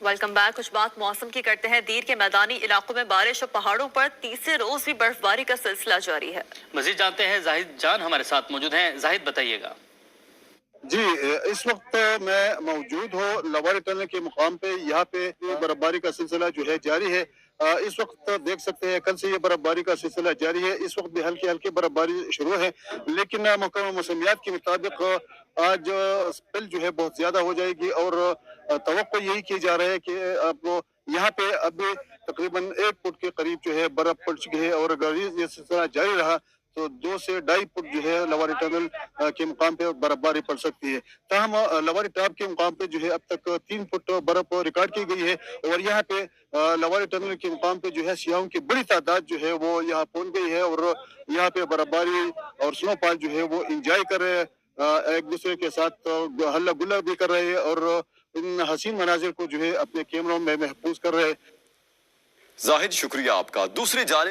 Welcome back. कुछ बात मौसम की करते हैं। दीर के मैदानी इलाकों में बारिश और पहाड़ों पर तीसरे रोज भी बर्फबारी का सिलसिला जारी है। मजीद जानते हैं, जाहिद जान हमारे साथ मौजूद हैं। जाहिद बताइएगा। जी, इस वक्त मैं मौजूद हूँ लवारी टनल के मुकाम पे। यहाँ पे बर्फबारी का सिलसिला जो है जारी है। इस वक्त देख सकते हैं कल से ये बर्फबारी का सिलसिला जारी है। इस वक्त भी हल्की हल्की बर्फबारी शुरू है, लेकिन महकमा मौसमियात के मुताबिक आज स्पेल जो है बहुत ज्यादा हो जाएगी और तवक्को यही की जा रहा है कि अब यहाँ पे अभी तकरीबन 1 फुट के करीब जो है बर्फ पड़ चुकी है और अगर ये सिलसिला जारी रहा तो 2 से 2.5 फुट जो है लवारी टनल के मुकाम पे बर्फबारी पड़ सकती है। ताहम लवारी टॉप के मुकाम पे जो है अब तक 3 फुट बर्फ रिकॉर्ड की गई है और यहाँ पे लवारी टनल के मुकाम पे जो है सियाहों की बड़ी तादाद जो है वो यहाँ पहुंच गई है और यहाँ पे बर्फबारी और स्नोफॉल जो है वो इंजॉय कर रहे हैं, एक दूसरे के साथ हल्ला गुल्ला भी कर रहे हैं और इन हसीन मनाजिर को जो है अपने कैमरों में महफूज कर रहे हैं। जाहिद शुक्रिया आपका। दूसरी जानिब